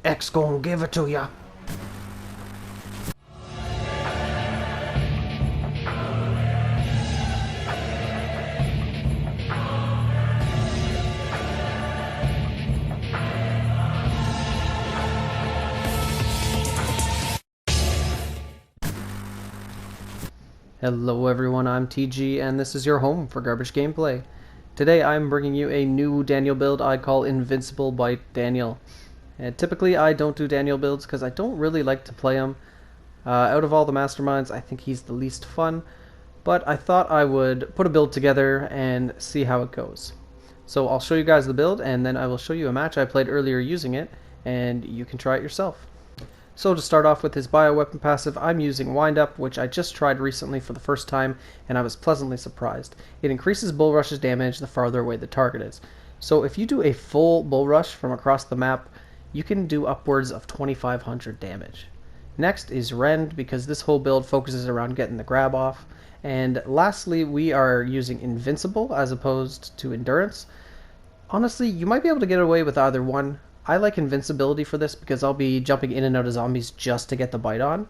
X gon' give it to ya. Hello everyone, I'm TG and this is your home for garbage gameplay. Today I'm bringing you a new Daniel build I call Invincible by Daniel. And typically I don't do Daniel builds because I don't really like to play him. Out of all the masterminds, I think he's the least fun, but I thought I would put a build together and see how it goes. So I'll show you guys the build and then I will show you a match I played earlier using it and you can try it yourself. So to start off with his bioweapon passive, I'm using Wind Up, which I just tried recently for the first time, and I was pleasantly surprised. It increases Bull Rush's damage the farther away the target is. So if you do a full Bull Rush from across the map, you can do upwards of 2500 damage. Next is Rend, because this whole build focuses around getting the grab off. And lastly, we are using Invincible as opposed to Endurance. Honestly, you might be able to get away with either one. I like invincibility for this because I'll be jumping in and out of zombies just to get the bite on,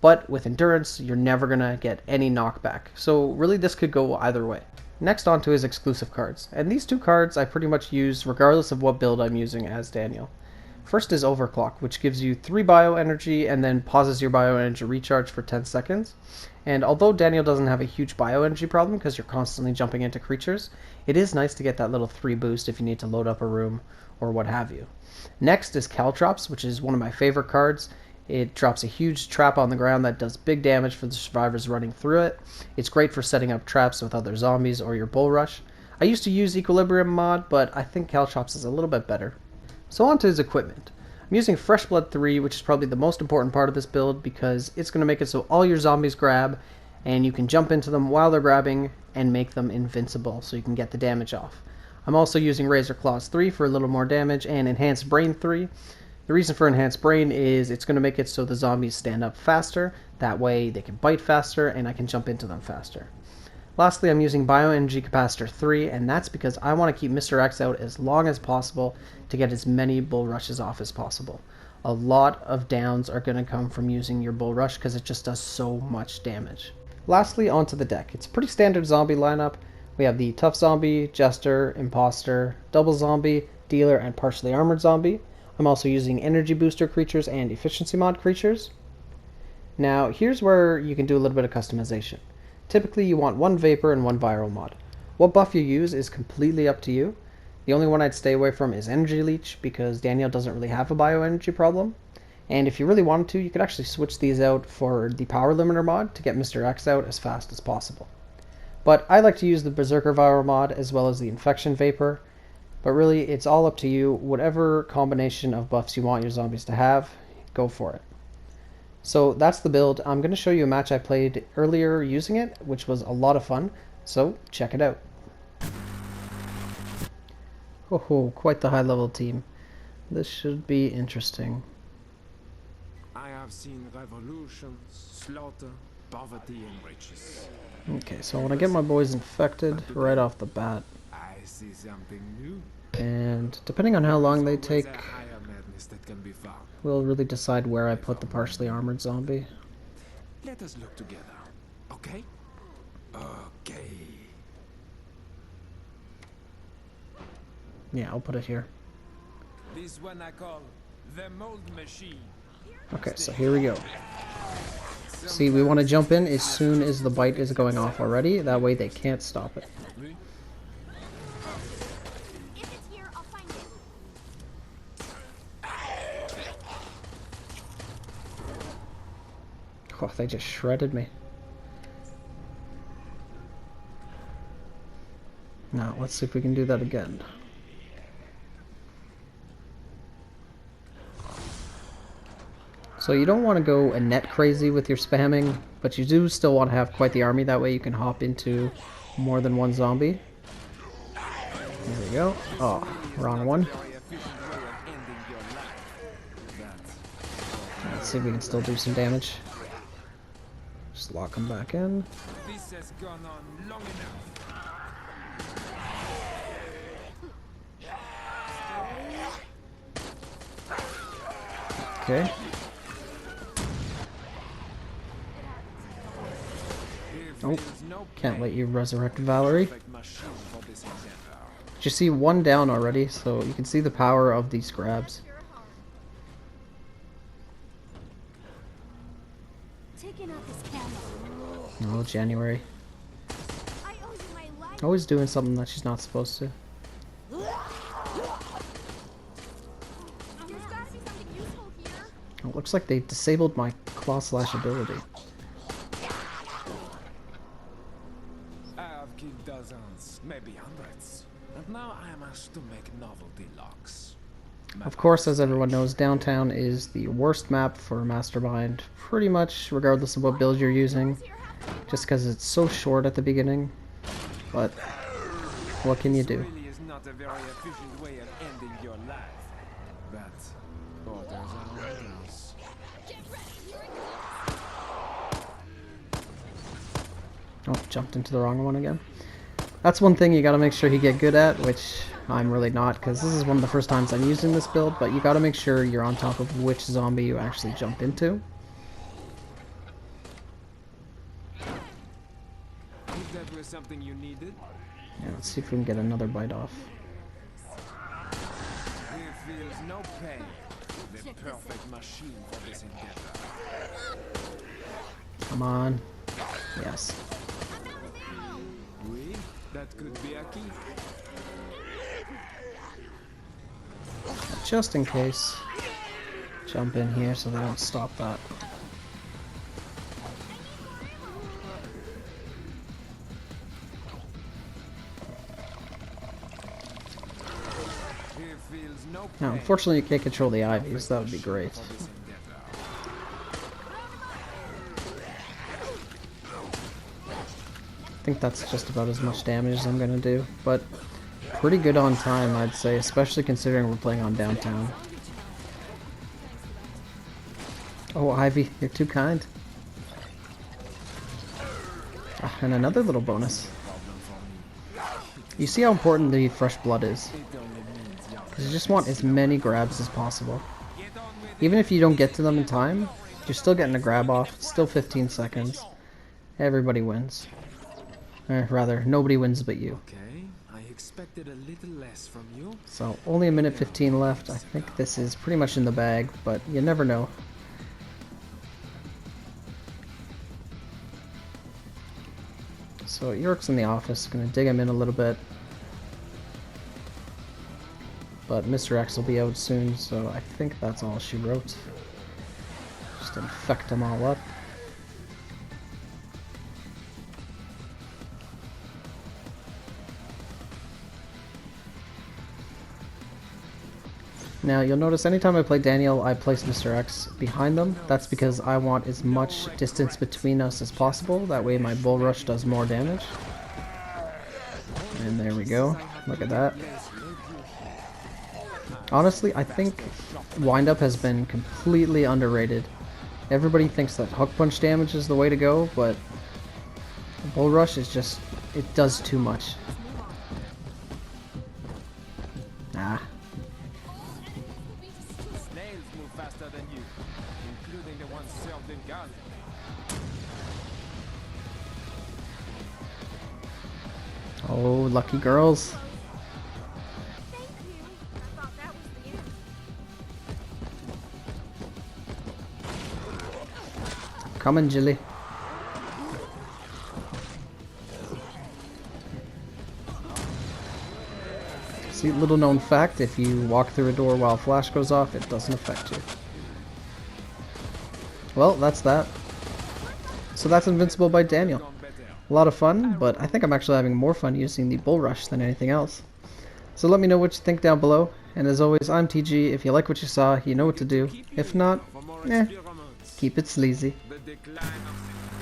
but with endurance you're never gonna get any knockback, so really this could go either way. Next on to his exclusive cards, and these two cards I pretty much use regardless of what build I'm using as Daniel. First is Overclock, which gives you 3 bioenergy and then pauses your bioenergy recharge for 10 seconds. And although Daniel doesn't have a huge bioenergy problem because you're constantly jumping into creatures, it is nice to get that little 3 boost if you need to load up a room or what have you. Next is Caltrops, which is one of my favorite cards. It drops a huge trap on the ground that does big damage for the survivors running through it. It's great for setting up traps with other zombies or your bull rush. I used to use Equilibrium mod, but I think Caltrops is a little bit better. So on to his equipment. I'm using Fresh Blood 3, which is probably the most important part of this build because it's going to make it so all your zombies grab and you can jump into them while they're grabbing and make them invincible so you can get the damage off. I'm also using Razor Claws 3 for a little more damage and Enhanced Brain 3. The reason for Enhanced Brain is it's going to make it so the zombies stand up faster, that way they can bite faster and I can jump into them faster. Lastly, I'm using Bioenergy Capacitor 3, and that's because I want to keep Mr. X out as long as possible to get as many bull rushes off as possible. A lot of downs are going to come from using your bull rush because it just does so much damage. Lastly, onto the deck. It's a pretty standard zombie lineup. We have the Tough Zombie, Jester, Imposter, Double Zombie, Dealer, and Partially Armored Zombie. I'm also using Energy Booster creatures and Efficiency Mod creatures. Now, here's where you can do a little bit of customization. Typically, you want 1 Vapor and 1 Viral mod. What buff you use is completely up to you. The only one I'd stay away from is Energy Leech, because Daniel doesn't really have a bioenergy problem. And if you really wanted to, you could actually switch these out for the Power Limiter mod to get Mr. X out as fast as possible. But I like to use the Berserker Viral mod as well as the Infection Vapor. But really, it's all up to you. Whatever combination of buffs you want your zombies to have, go for it. So that's the build. I'm going to show you a match I played earlier using it, which was a lot of fun. So check it out. Oh, quite the high level team. This should be interesting. I have seen revolutions, slaughter, poverty, and riches. Okay, so I want to get my boys infected right off the bat. I see something new. And depending on how long they take, Higher madness that can be found. will really decide where I put the partially armored zombie. Let us look together, okay? Okay. Yeah, I'll put it here. This one I call the mold machine. Okay, so here we go. See, we want to jump in as soon as the bite is going off already. That way they can't stop it. If it's here, I'll find it. Oh, they just shredded me. Now, let's see if we can do that again. So you don't want to go a net crazy with your spamming, but you do still want to have quite the army. That way you can hop into more than one zombie. There we go. Oh, wrong one. Let's see if we can still do some damage. Just lock them back in. This has gone on long enough. Okay. Oh, can't let you resurrect Valerie. You see one down already, so you can see the power of these grabs. Taking out this camera. Oh, January. I owe you my life. Always doing something that she's not supposed to. There's gotta be something useful here. Oh, it looks like they disabled my claw slash ability. I have killed dozens, maybe hundreds. And now I am asked to make novelty locks. Of course, as everyone knows, downtown is the worst map for Mastermind, pretty much regardless of what build you're using, just because it's so short at the beginning. But what can you do? This really is not a very efficient way of ending your life. But orders are orders. Oh, jumped into the wrong one again. That's one thing you gotta make sure you get good at, which I'm really not, because this is one of the first times I'm using this build, but you gotta make sure you're on top of which zombie you actually jump into. If that was something you needed, Yeah, let's see if we can get another bite off. here feels no pain. The perfect machine for this endeavor. Come on. Yes. Oui, that could be a key. Just in case. Jump in here so they don't stop that. Here feels no pain. Now, unfortunately you can't control the ivies, that would be great. For this endeavor. I think that's just about as much damage as I'm gonna do, but pretty good on time, I'd say, especially considering we're playing on downtown. Oh, Ivy, you're too kind. Ah, and another little bonus. You see how important the fresh blood is? Because you just want as many grabs as possible. Even if you don't get to them in time, you're still getting a grab off. It's still 15 seconds. Everybody wins. Rather, nobody wins but you. Okay, I expected a little less from you. So, only a minute 15 left. I think this is pretty much in the bag, but you never know. So, York's in the office. Gonna dig him in a little bit. But Mr. X will be out soon, so I think that's all she wrote. Just infect them all up. Now, you'll notice anytime I play Daniel, I place Mr. X behind them. That's because I want as much distance between us as possible. That way my bull rush does more damage. And there we go. Look at that. Honestly, I think wind-up has been completely underrated. Everybody thinks that hook punch damage is the way to go, but bull rush is just, it does too much. Ah. Snails move faster than you, including the ones served in garlic. Oh, lucky girls. Thank you. I thought that was the end. Coming, Jilly. See, little known fact, if you walk through a door while flash goes off, it doesn't affect you. Well, that's that. So that's Invincible by Daniel. A lot of fun, but I think I'm actually having more fun using the bull rush than anything else. So let me know what you think down below, and as always, I'm TG. If you like what you saw, you know what to do. If not, keep it sleazy. The decline of